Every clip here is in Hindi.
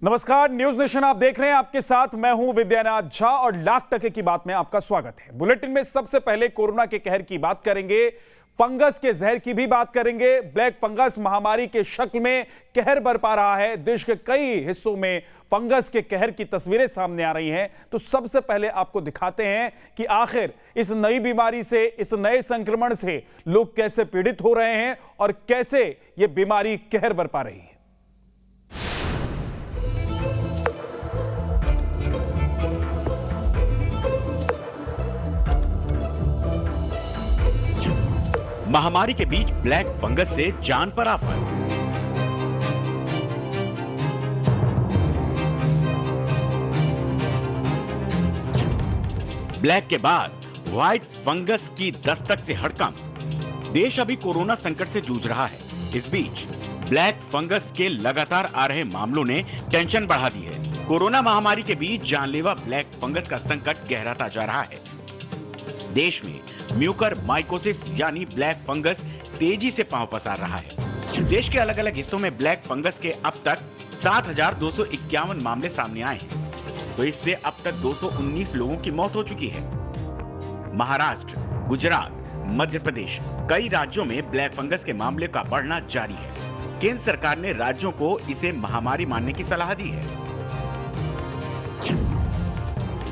नमस्कार, न्यूज नेशन आप देख रहे हैं। आपके साथ मैं हूं विद्यानाथ झा और लाख टके की बात में आपका स्वागत है। बुलेटिन में सबसे पहले कोरोना के कहर की बात करेंगे, फंगस के जहर की भी बात करेंगे। ब्लैक फंगस महामारी के शक्ल में कहर बरपा रहा है। देश के कई हिस्सों में फंगस के कहर की तस्वीरें सामने आ रही हैं। तो सबसे पहले आपको दिखाते हैं कि आखिर इस नई बीमारी से, इस नए संक्रमण से लोग कैसे पीड़ित हो रहे हैं और कैसे यह बीमारी कहर बरपा रही है। महामारी के बीच ब्लैक फंगस से जान पर आफत। ब्लैक के बाद व्हाइट फंगस की दस्तक से हड़कंप। देश अभी कोरोना संकट से जूझ रहा है। इस बीच ब्लैक फंगस के लगातार आ रहे मामलों ने टेंशन बढ़ा दी है। कोरोना महामारी के बीच जानलेवा ब्लैक फंगस का संकट गहराता जा रहा है। देश में म्यूकर माइकोसिस यानी ब्लैक फंगस तेजी से पांव पसार रहा है। देश के अलग अलग हिस्सों में ब्लैक फंगस के अब तक 7,251 मामले सामने आए हैं, तो इससे अब तक 219 लोगों की मौत हो चुकी है। महाराष्ट्र, गुजरात, मध्य प्रदेश, कई राज्यों में ब्लैक फंगस के मामले का बढ़ना जारी है। केंद्र सरकार ने राज्यों को इसे महामारी मानने की सलाह दी है।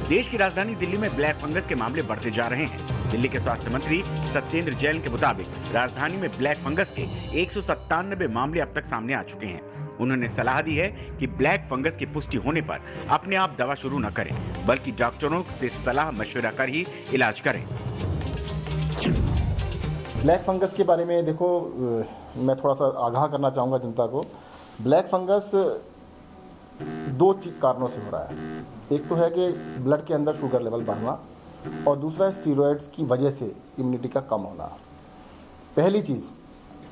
देश की राजधानी दिल्ली में ब्लैक फंगस के मामले बढ़ते जा रहे हैं। दिल्ली के स्वास्थ्य मंत्री सत्येंद्र जैन के मुताबिक राजधानी में ब्लैक फंगस के 197 मामले अब तक सामने आ चुके हैं। उन्होंने सलाह दी है कि ब्लैक फंगस की पुष्टि होने पर अपने आप दवा शुरू न करें, बल्कि डॉक्टरों से सलाह मशवरा कर ही इलाज करें। ब्लैक फंगस के बारे में देखो, मैं थोड़ा सा आगाह करना चाहूँगा जनता को। ब्लैक फंगस दो कारणों से हो रहा है। एक तो है कि ब्लड के अंदर शुगर लेवल बढ़ना और दूसरा स्टीरॉयड्स की वजह से इम्यूनिटी का कम होना। पहली चीज़,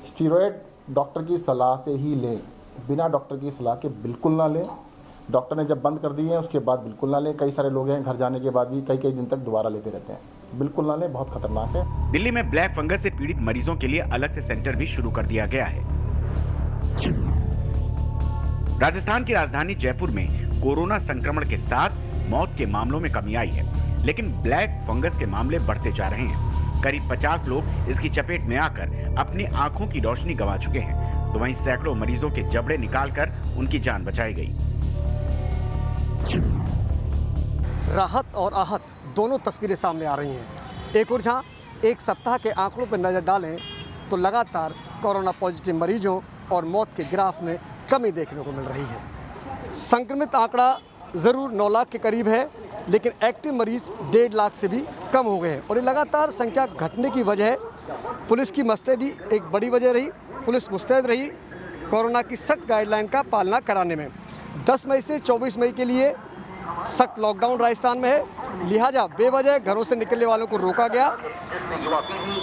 स्टीरॉयड डॉक्टर की सलाह से ही लें, बिना डॉक्टर की सलाह के बिल्कुल ना लें। डॉक्टर ने जब बंद कर दिए हैं उसके बाद बिल्कुल ना लें। कई सारे लोग हैं घर जाने के बाद भी कई दिन तक दोबारा लेते रहते हैं। बिल्कुल ना लें, बहुत खतरनाक है। दिल्ली में ब्लैक फंगस से पीड़ित मरीजों के लिए अलग से सेंटर भी शुरू कर दिया गया है। राजस्थान की राजधानी जयपुर में कोरोना संक्रमण के साथ मौत के मामलों में कमी आई है, लेकिन ब्लैक फंगस के मामले बढ़ते जा रहे हैं। करीब 50 लोग इसकी चपेट में आकर अपनी आंखों की रोशनी गंवा चुके हैं, तो वहीं सैकड़ों मरीजों के जबड़े निकालकर उनकी जान बचाई गई। राहत और आहत दोनों तस्वीरें सामने आ रही हैं। एक और जहां एक सप्ताह के आंकड़ों पर नजर डालें तो लगातार कोरोना पॉजिटिव मरीजों और मौत के ग्राफ में कमी देखने को मिल रही है। संक्रमित आंकड़ा ज़रूर 9 लाख के करीब है, लेकिन एक्टिव मरीज 1.5 लाख से भी कम हो गए हैं और ये लगातार संख्या घटने की वजह पुलिस की मुस्तैदी एक बड़ी वजह रही। पुलिस मुस्तैद रही कोरोना की सख्त गाइडलाइन का पालना कराने में। 10 मई से 24 मई के लिए सख्त लॉकडाउन राजस्थान में है, लिहाजा बेवजह घरों से निकलने वालों को रोका गया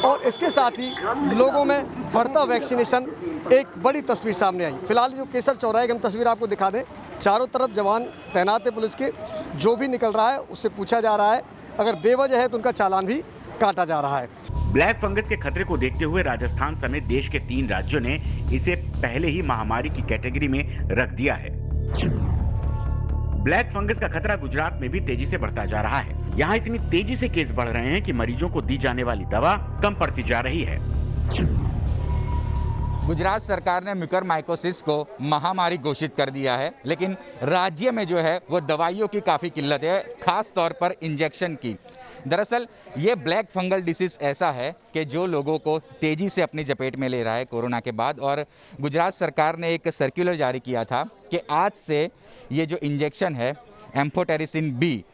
और इसके साथ ही लोगों में बढ़ता वैक्सीनेशन एक बड़ी तस्वीर सामने आई। फिलहाल जो केसर चौराहे की हम तस्वीर आपको दिखा दें, चारों तरफ जवान तैनात है पुलिस के। जो भी निकल रहा है उससे पूछा जा रहा है, अगर बेवजह है तो उनका चालान भी काटा जा रहा है। ब्लैक फंगस के खतरे को देखते हुए राजस्थान समेत देश के 3 राज्यों ने इसे पहले ही महामारी की कैटेगरी में रख दिया है। ब्लैक फंगस का खतरा गुजरात में भी तेजी से बढ़ता जा रहा है। यहाँ इतनी तेजी से केस बढ़ रहे हैं कि मरीजों को दी जाने वाली दवा कम पड़ती जा रही है। गुजरात सरकार ने म्यूकर माइकोसिस को महामारी घोषित कर दिया है, लेकिन राज्य में जो है वो दवाइयों की काफ़ी किल्लत है, खास तौर पर इंजेक्शन की। दरअसल ये ब्लैक फंगल डिसीज़ ऐसा है कि जो लोगों को तेज़ी से अपनी चपेट में ले रहा है कोरोना के बाद, और गुजरात सरकार ने एक सर्कुलर जारी किया था कि आज से ये जो इंजेक्शन है एम्फोटेरिसिन बी,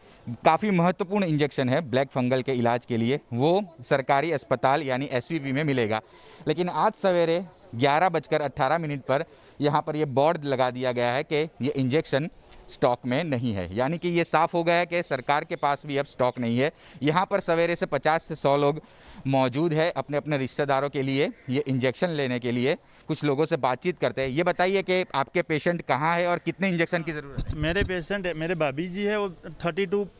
काफ़ी महत्वपूर्ण इंजेक्शन है ब्लैक फंगल के इलाज के लिए, वो सरकारी अस्पताल यानी SVP में मिलेगा। लेकिन आज सवेरे 11:18 पर यहाँ पर ये बोर्ड लगा दिया गया है कि ये इंजेक्शन स्टॉक में नहीं है, यानी कि ये साफ़ हो गया है कि सरकार के पास भी अब स्टॉक नहीं है। यहाँ पर सवेरे से 50 से 100 लोग मौजूद है अपने अपने रिश्तेदारों के लिए ये इंजेक्शन लेने के लिए। कुछ लोगों से बातचीत करते हैं। ये बताइए कि आपके पेशेंट कहाँ है और कितने इंजेक्शन की ज़रूरत है? मेरे पेशेंट मेरे भाभी जी है, वो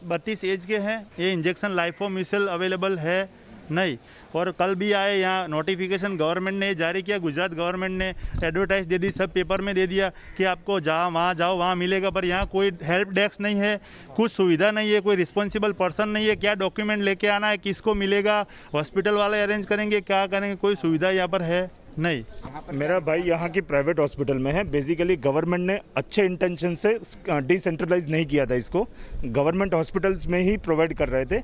32 एज के हैं। ये इंजेक्शन लाइफोमिसल अवेलेबल है नहीं। और कल भी आए यहाँ नोटिफिकेशन गवर्नमेंट ने जारी किया, गुजरात गवर्नमेंट ने एडवर्टाइज दे दी, सब पेपर में दे दिया कि आपको जहाँ वहाँ जाओ वहाँ मिलेगा, पर यहाँ कोई हेल्प डेस्क नहीं है, कुछ सुविधा नहीं है, कोई रिस्पॉन्सिबल पर्सन नहीं है, क्या डॉक्यूमेंट लेके आना है, किसको मिलेगा, हॉस्पिटल वाले अरेंज करेंगे, क्या करेंगे, कोई सुविधा यहाँ पर है नहीं। मेरा भाई यहाँ की प्राइवेट हॉस्पिटल में है। बेसिकली गवर्नमेंट ने अच्छे इंटेंशन से डिसेंट्रलाइज नहीं किया था, इसको गवर्नमेंट हॉस्पिटल्स में ही प्रोवाइड कर रहे थे,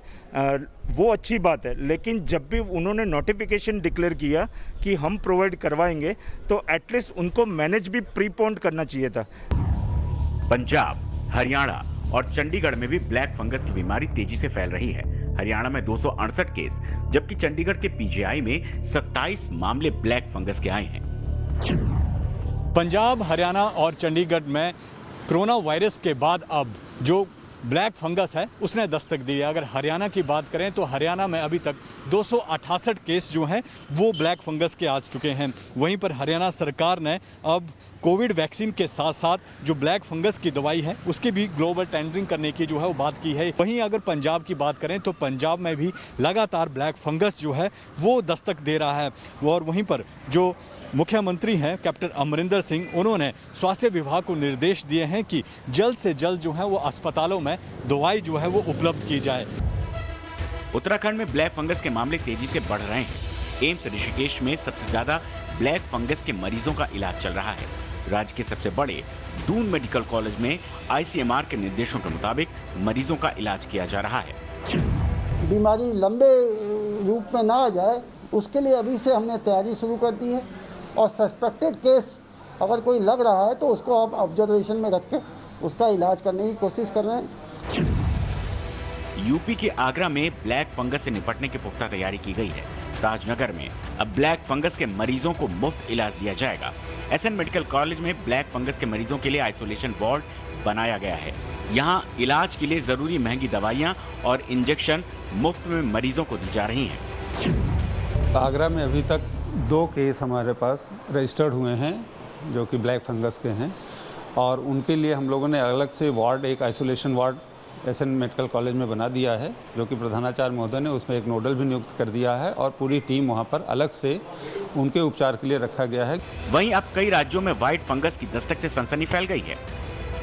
वो अच्छी बात है। लेकिन जब भी उन्होंने नोटिफिकेशन डिक्लेयर किया कि हम प्रोवाइड करवाएंगे, तो एटलीस्ट उनको मैनेज भी प्रीपोन्ड करना चाहिए था। पंजाब, हरियाणा और चंडीगढ़ में भी ब्लैक फंगस की बीमारी तेजी से फैल रही है। हरियाणा में 268 केस, जबकि चंडीगढ़ के पीजीआई में 27 मामले ब्लैक फंगस के आए हैं। पंजाब, हरियाणा और चंडीगढ़ में कोरोना वायरस के बाद अब जो ब्लैक फंगस है उसने दस्तक दी है। अगर हरियाणा की बात करें तो हरियाणा में अभी तक 268 केस जो हैं वो ब्लैक फंगस के आ चुके हैं। वहीं पर हरियाणा सरकार ने अब कोविड वैक्सीन के साथ साथ जो ब्लैक फंगस की दवाई है उसकी भी ग्लोबल टेंडरिंग करने की जो है वो बात की है। वहीं अगर पंजाब की बात करें तो पंजाब में भी लगातार ब्लैक फंगस जो है वो दस्तक दे रहा है। और वहीं पर जो मुख्यमंत्री हैं कैप्टन अमरिंदर सिंह, उन्होंने स्वास्थ्य विभाग को निर्देश दिए हैं कि जल्द से जल्द जो है वो अस्पतालों में दवाई जो है वो उपलब्ध की जाए। उत्तराखंड में ब्लैक फंगस के मामले तेजी से बढ़ रहे हैं। एम्स ऋषिकेश में सबसे ज्यादा ब्लैक फंगस के मरीजों का इलाज चल रहा है। राज्य के सबसे बड़े दून मेडिकल कॉलेज में आईसीएमआर के निर्देशों के मुताबिक मरीजों का इलाज किया जा रहा है। बीमारी लंबे रूप में ना आ जाए उसके लिए अभी से हमने तैयारी शुरू कर दी है, और सस्पेक्टेड केस अगर कोई लग रहा है तो उसको आप ऑब्जर्वेशन में रख के उसका इलाज करने की कोशिश कर रहे हैं। यूपी के आगरा में ब्लैक फंगस से निपटने की पुख्ता तैयारी की गई है। ताजनगर में अब ब्लैक फंगस के मरीजों को मुफ्त इलाज दिया जाएगा। एसएन मेडिकल कॉलेज में ब्लैक फंगस के मरीजों के लिए आइसोलेशन वार्ड बनाया गया है। यहाँ इलाज के लिए जरूरी महंगी दवाइयाँ और इंजेक्शन मुफ्त में मरीजों को दी जा रही हैं। आगरा में अभी तक 2 केस हमारे पास रजिस्टर्ड हुए हैं जो कि ब्लैक फंगस के हैं, और उनके लिए हम लोगों ने अलग से वार्ड, एक isolation ward SN medical college में बना दिया है, जो कि प्रधानाचार्य महोदय ने उसमें एक नोडल भी नियुक्त कर दिया है, और पूरी टीम वहां पर अलग से उनके उपचार के लिए रखा गया है। वहीं अब कई राज्यों में व्हाइट फंगस की दस्तक से सनसनी फैल गई है।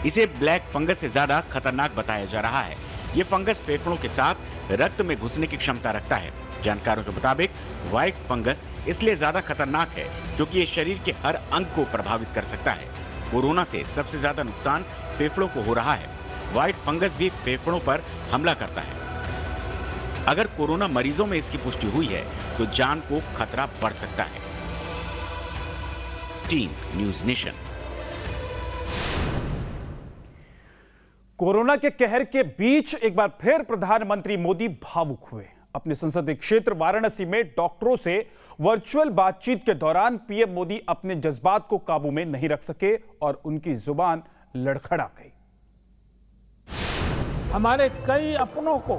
इसे ब्लैक फंगस से ज्यादा खतरनाक बताया जा रहा है। ये फंगस फेफड़ों के साथ रक्त में घुसने की क्षमता रखता है। जानकारों के मुताबिक व्हाइट फंगस इसलिए ज्यादा खतरनाक है क्योंकि ये शरीर के हर अंग को प्रभावित कर सकता है। कोरोना से सबसे ज्यादा नुकसान फेफड़ों को हो रहा है। व्हाइट फंगस भी फेफड़ों पर हमला करता है। अगर कोरोना मरीजों में इसकी पुष्टि हुई है तो जान को खतरा बढ़ सकता है। Team news nation. कोरोना के कहर के बीच एक बार फिर प्रधानमंत्री मोदी भावुक हुए। अपने संसदीय क्षेत्र वाराणसी में डॉक्टरों से वर्चुअल बातचीत के दौरान पीएम मोदी अपने जज्बात को काबू में नहीं रख सके और उनकी जुबान लड़खड़ा गई। हमारे कई अपनों को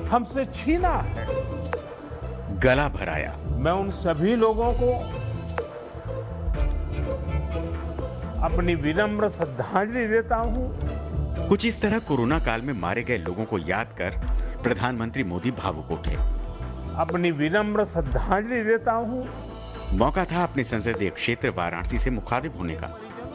हमसे छीना है, गला भराया। मैं उन सभी लोगों को अपनी विनम्र श्रद्धांजलि देता हूं। कुछ इस तरह कोरोना काल में मारे गए लोगों को याद कर प्रधानमंत्री मोदी भावुक उठे। अपनी विनम्र श्रद्धांजलि देता हूं। मौका था अपने संसदीय क्षेत्र वाराणसी से मुखातिब होने का।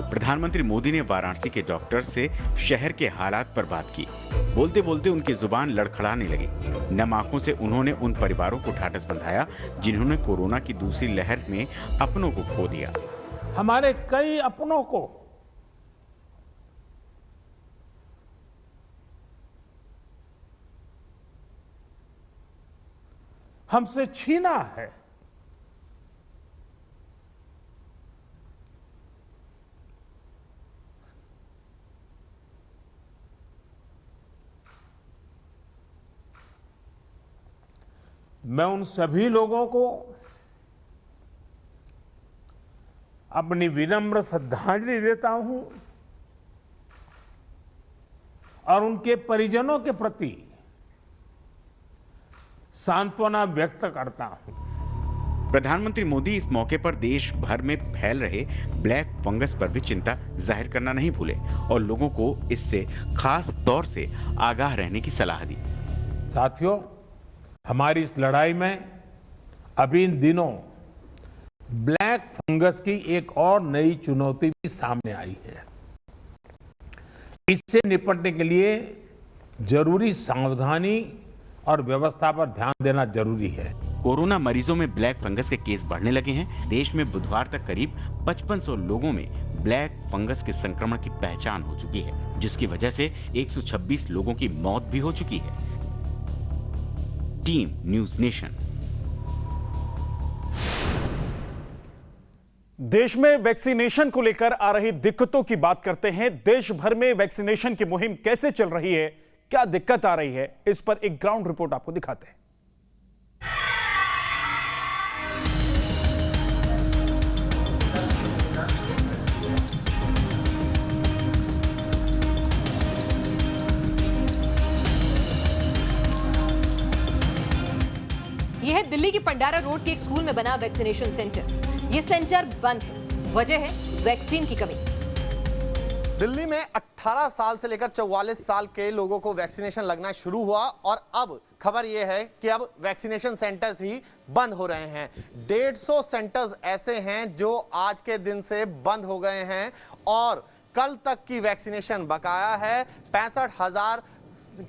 प्रधानमंत्री मोदी ने वाराणसी के डॉक्टर से शहर के हालात पर बात की। बोलते बोलते उनकी जुबान लड़खड़ाने लगी। नम आंखों से उन्होंने उन परिवारों को ढाढ़स बंधाया जिन्होंने कोरोना की दूसरी लहर में अपनों को खो दिया। हमारे कई अपनों को हमसे छीना है। मैं उन सभी लोगों को अपनी विनम्र श्रद्धांजलि देता हूं और उनके परिजनों के प्रति सांत्वना व्यक्त करता हूं। प्रधानमंत्री मोदी इस मौके पर देश भर में फैल रहे ब्लैक फंगस पर भी चिंता जाहिर करना नहीं भूले और लोगों को इससे खास तौर से आगाह रहने की सलाह दी। साथियों, हमारी इस लड़ाई में अभी इन दिनों ब्लैक फंगस की एक और नई चुनौती भी सामने आई है। इससे निपटने के लिए जरूरी सावधानी और व्यवस्था पर ध्यान देना जरूरी है। कोरोना मरीजों में ब्लैक फंगस के केस बढ़ने लगे हैं। देश में बुधवार तक करीब 5500 लोगों में ब्लैक फंगस के संक्रमण की पहचान हो चुकी है, जिसकी वजह से 126 लोगों की मौत भी हो चुकी है। Team news nation. देश में वैक्सीनेशन को लेकर आ रही दिक्कतों की बात करते हैं। देश भर में वैक्सीनेशन की मुहिम कैसे चल रही है, क्या दिक्कत आ रही है, इस पर एक ग्राउंड रिपोर्ट आपको दिखाते हैं। यह है दिल्ली की पंडारा रोड के एक स्कूल में बना वैक्सीनेशन सेंटर। ये सेंटर बंद है, वजह है वैक्सीन की कमी। दिल्ली में 18 साल से लेकर 44 साल के लोगों को वैक्सीनेशन लगना शुरू हुआ और अब खबर यह है कि अब वैक्सीनेशन सेंटर्स ही बंद हो रहे हैं। 150 सेंटर्स ऐसे हैं जो आज के दिन से बंद हो गए हैं और कल तक की वैक्सीनेशन बकाया है। 65,000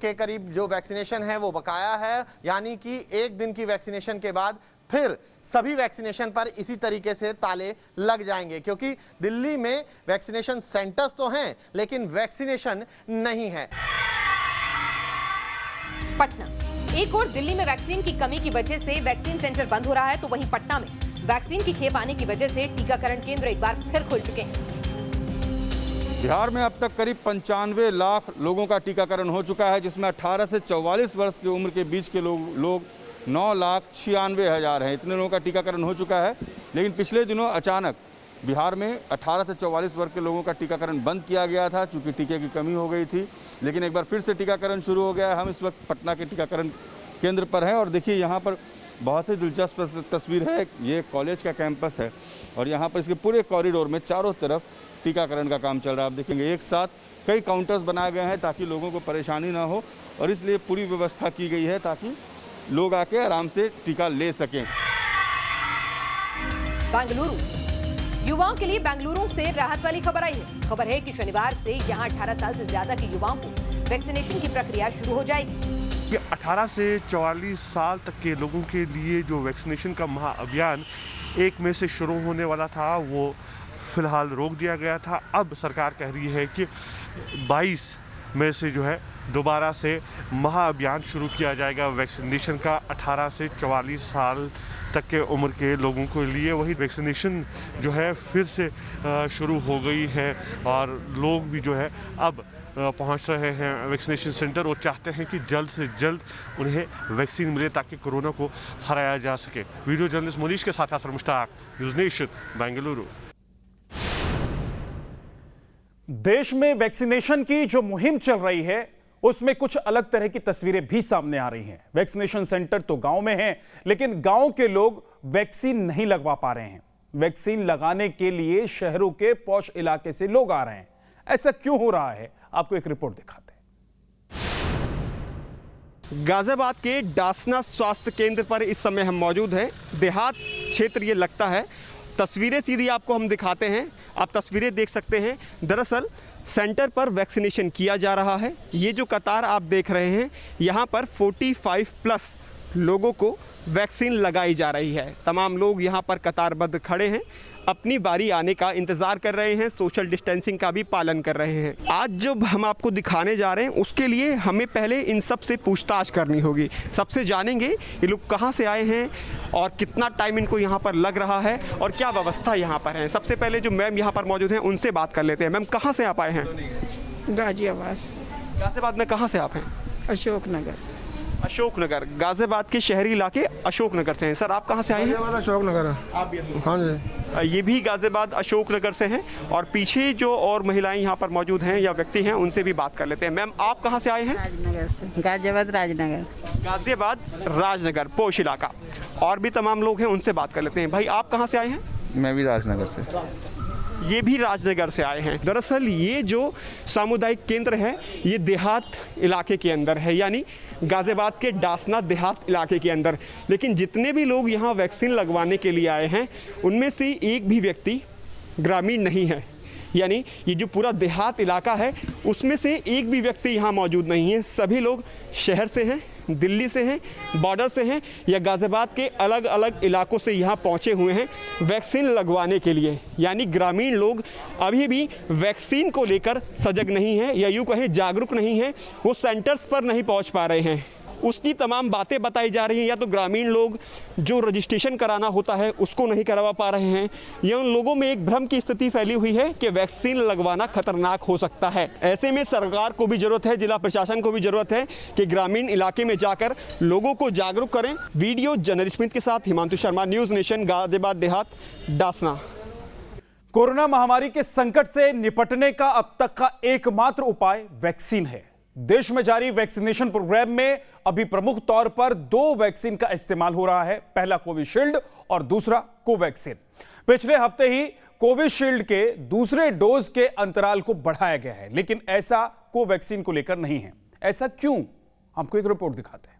के करीब जो वैक्सीनेशन है वो बकाया है, यानी कि एक दिन की वैक्सीनेशन के बाद फिर सभी वैक्सीनेशन पर इसी तरीके से ताले लग जाएंगे, क्योंकि दिल्ली में वैक्सीनेशन सेंटर्स तो हैं लेकिन वैक्सीनेशन नहीं है। पटना, एक और दिल्ली में वैक्सीन की कमी की वजह से वैक्सीन सेंटर बंद हो रहा है, तो वहीं पटना में वैक्सीन की खेप आने की वजह से टीकाकरण केंद्र एक बार फिर खुल चुके हैं। बिहार में अब तक करीब 95 लाख लोगों का टीकाकरण हो चुका है, जिसमें 18 से 44 वर्ष की उम्र के बीच के लोग 9,96,000 हैं। इतने लोगों का टीकाकरण हो चुका है। लेकिन पिछले दिनों अचानक बिहार में 18 से 44 वर्ष के लोगों का टीकाकरण बंद किया गया था, चूँकि टीके की कमी हो गई थी। लेकिन एक बार फिर से टीकाकरण शुरू हो गया है। हम इस वक्त पटना के टीकाकरण केंद्र पर हैं और देखिए यहाँ पर बहुत ही दिलचस्प तस्वीर है। ये कॉलेज का कैंपस है और यहाँ पर इसके पूरे कॉरिडोर में चारों तरफ टीकाकरण का काम चल रहा है। आप देखेंगे एक साथ कई काउंटर्स बनाए गए हैं ताकि लोगों को परेशानी ना हो और इसलिए पूरी व्यवस्था की गई है ताकि लोग आके आराम से टीका ले सकें। बेंगलुरु, युवाओं के लिए बेंगलुरु से राहत वाली खबर आई है। खबर है कि शनिवार से यहां 18 साल से ज्यादा के युवाओं को वैक्सीनेशन की प्रक्रिया शुरू हो जाएगी। ये 18 से 44 साल तक के लोगों के लिए जो वैक्सीनेशन का महाअभियान 1 मई से शुरू होने वाला था वो फिलहाल रोक दिया गया था। अब सरकार कह रही है कि 22 मई से जो है दोबारा से महाअभियान शुरू किया जाएगा वैक्सीनेशन का 18 से 44 साल तक के उम्र के लोगों के लिए। वही वैक्सीनेशन जो है फिर से शुरू हो गई है और लोग भी जो है अब पहुंच रहे हैं वैक्सीनेशन सेंटर और चाहते हैं कि जल्द से जल्द उन्हें वैक्सीन मिले ताकि कोरोना को हराया जा सके। वीडियो जर्नलिस्ट मोनीश के साथ असर मुश्ताक, न्यूज़ नेशन, बेंगलुरु। देश में वैक्सीनेशन की जो मुहिम चल रही है उसमें कुछ अलग तरह की तस्वीरें भी सामने आ रही हैं। वैक्सीनेशन सेंटर तो गांव में हैं, लेकिन गांव के लोग वैक्सीन नहीं लगवा पा रहे हैं। वैक्सीन लगाने के लिए शहरों के पॉश इलाके से लोग आ रहे हैं। ऐसा क्यों हो रहा है, आपको एक रिपोर्ट दिखाते हैं। गाजियाबाद के डासना स्वास्थ्य केंद्र पर इस समय हम मौजूद हैं। देहात क्षेत्र ये लगता है। तस्वीरें सीधी आपको हम दिखाते हैं, आप तस्वीरें देख सकते हैं। दरअसल सेंटर पर वैक्सीनेशन किया जा रहा है। ये जो कतार आप देख रहे हैं, यहाँ पर 45 प्लस लोगों को वैक्सीन लगाई जा रही है। तमाम लोग यहाँ पर कतारबद्ध खड़े हैं, अपनी बारी आने का इंतज़ार कर रहे हैं, सोशल डिस्टेंसिंग का भी पालन कर रहे हैं। आज जो हम आपको दिखाने जा रहे हैं उसके लिए हमें पहले इन सब से पूछताछ करनी होगी। सबसे जानेंगे ये लोग कहाँ से आए हैं और कितना टाइम इनको यहाँ पर लग रहा है और क्या व्यवस्था यहाँ पर है। सबसे पहले जो मैम यहाँ पर मौजूद हैं उनसे बात कर लेते हैं। मैम, कहाँ से आप आए हैं? गाजियाबाद में कहाँ से आप हैं? अशोकनगर, गाजियाबाद के शहरी इलाके अशोकनगर से हैं। सर, आप कहाँ से आए हैं? अशोकनगर। आप भी? हाँ जी। ये भी गाजियाबाद अशोकनगर से हैं और पीछे जो और महिलाएं यहाँ पर मौजूद हैं या व्यक्ति हैं उनसे भी बात कर लेते हैं। मैम, आप कहाँ से आए हैं? राजनगर से। गाजियाबाद राजनगर पोश इलाका। और भी तमाम लोग हैं, उनसे बात कर लेते हैं। भाई, आप कहाँ से आए हैं? मैं भी राजनगर से। ये भी राजनगर से आए हैं। दरअसल ये जो सामुदायिक केंद्र है ये देहात इलाके के अंदर है, यानी गाजियाबाद के डासना देहात इलाके के अंदर। लेकिन जितने भी लोग यहाँ वैक्सीन लगवाने के लिए आए हैं उनमें से एक भी व्यक्ति ग्रामीण नहीं है, यानी ये जो पूरा देहात इलाका है उसमें से एक भी व्यक्ति यहाँ मौजूद नहीं है। सभी लोग शहर से हैं, दिल्ली से हैं, बॉर्डर से हैं या गाजियाबाद के अलग अलग इलाकों से यहाँ पहुँचे हुए हैं वैक्सीन लगवाने के लिए। यानी ग्रामीण लोग अभी भी वैक्सीन को लेकर सजग नहीं हैं या यूँ कहें जागरूक नहीं हैं, वो सेंटर्स पर नहीं पहुँच पा रहे हैं। उसकी तमाम बातें बताई जा रही हैं, या तो ग्रामीण लोग जो रजिस्ट्रेशन कराना होता है उसको नहीं करवा पा रहे हैं, या उन लोगों में एक भ्रम की स्थिति फैली हुई है कि वैक्सीन लगवाना खतरनाक हो सकता है। ऐसे में सरकार को भी जरूरत है, जिला प्रशासन को भी जरूरत है कि ग्रामीण इलाके में जाकर लोगों को जागरूक करें। वीडियो जर्नलिस्ट स्मिथ के साथ हिमांशु शर्मा, न्यूज नेशन, गाजियाबाद देहात, डासना। कोरोना महामारी के संकट से निपटने का अब तक का एकमात्र उपाय वैक्सीन है। देश में जारी वैक्सीनेशन प्रोग्राम में अभी प्रमुख तौर पर 2 वैक्सीन का इस्तेमाल हो रहा है, पहला कोविशील्ड और दूसरा कोवैक्सीन। पिछले हफ्ते ही कोविशील्ड के दूसरे डोज के अंतराल को बढ़ाया गया है, लेकिन ऐसा कोवैक्सीन को लेकर नहीं है। ऐसा क्यों, हमको एक रिपोर्ट दिखाते हैं।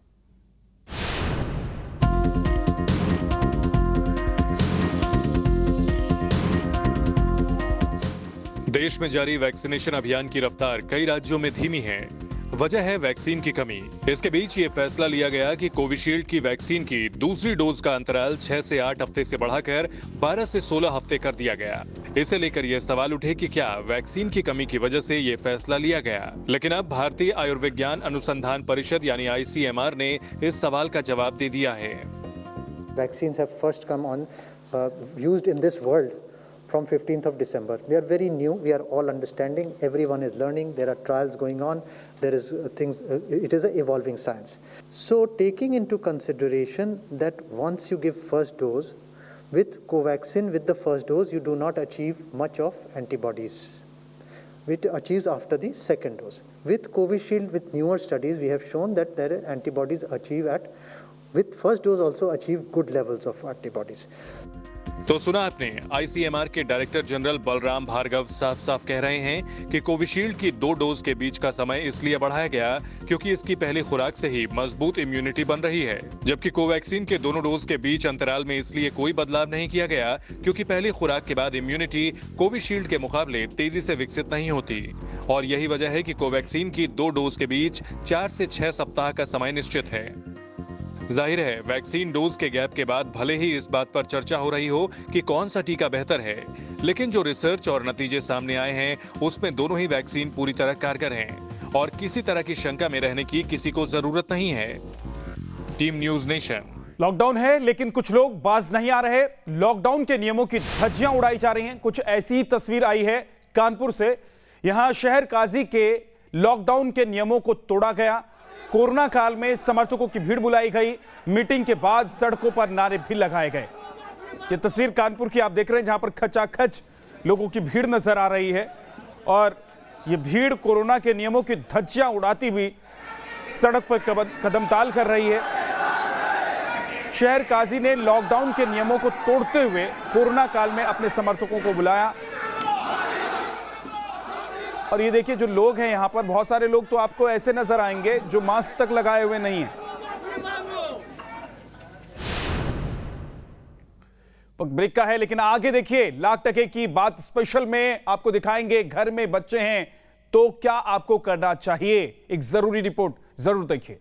देश में जारी वैक्सीनेशन अभियान की रफ्तार कई राज्यों में धीमी है। वजह है वैक्सीन की कमी। इसके बीच ये फैसला लिया गया कि कोविशील्ड की वैक्सीन की दूसरी डोज का अंतराल 6 से 8 हफ्ते से बढ़ाकर 12 से 16 हफ्ते कर दिया गया। इसे लेकर ये सवाल उठे कि क्या वैक्सीन की कमी की वजह से ये फैसला लिया गया। लेकिन अब भारतीय आयुर्विज्ञान अनुसंधान परिषद यानी ICMR ने इस सवाल का जवाब दे दिया है। Vaccines have first come on used in this world from 15th of December. They are very new. We are all understanding. Everyone is learning. There are trials going on. There is things. It is an evolving science. So taking into consideration that once you give first dose, with Covaxin, with the first dose, you do not achieve much of antibodies. It achieves after the second dose. With Covishield, with newer studies, we have shown that their antibodies achieve with first dose also achieve good levels of antibodies. तो सुना आपने, ICMR के डायरेक्टर जनरल बलराम भार्गव साफ साफ कह रहे हैं कि कोविशील्ड की 2 डोज के बीच का समय इसलिए बढ़ाया गया क्योंकि इसकी पहली खुराक से ही मजबूत इम्यूनिटी बन रही है, जबकि कोवैक्सीन के दोनों डोज के बीच अंतराल में इसलिए कोई बदलाव नहीं किया गया क्योंकि पहली खुराक के बाद इम्यूनिटी कोविशील्ड के मुकाबले तेजी से विकसित नहीं होती। और यही वजह है कि कोवैक्सीन की 2 डोज के बीच 4 से 6 सप्ताह का समय निश्चित है। जाहिर है, वैक्सीन डोज के गैप के बाद भले ही इस बात पर चर्चा हो रही हो कि कौन सा टीका बेहतर है, लेकिन जो रिसर्च और नतीजे सामने आए हैं उसमें दोनों ही वैक्सीन पूरी तरह कारगर हैं और किसी तरह की शंका में रहने की किसी को जरूरत नहीं है। Team news nation. लॉकडाउन है लेकिन कुछ लोग बाज नहीं आ रहे। लॉकडाउन के नियमों की धज्जियां उड़ाई जा रही हैं। कुछ ऐसी तस्वीर आई है कानपुर से। यहां शहर काजी के लॉकडाउन के नियमों को तोड़ा गया। कोरोना काल में समर्थकों की भीड़ बुलाई गई। मीटिंग के बाद सड़कों पर नारे भी लगाए गए। ये तस्वीर कानपुर की आप देख रहे हैं, जहां पर खचाखच लोगों की भीड़ नजर आ रही है और ये भीड़ कोरोना के नियमों की धज्जियां उड़ाती हुई सड़क पर कदमताल कर रही है। शहर काजी ने लॉकडाउन के नियमों को तोड़ते हुए कोरोना काल में अपने समर्थकों को बुलाया। और ये देखिए, जो लोग हैं यहां पर, बहुत सारे लोग तो आपको ऐसे नजर आएंगे जो मास्क तक लगाए हुए नहीं हैं। ब्रेक का है, लेकिन आगे देखिए, लाख टके की बात स्पेशल में आपको दिखाएंगे। घर में बच्चे हैं तो क्या आपको करना चाहिए, एक जरूरी रिपोर्ट जरूर देखिए।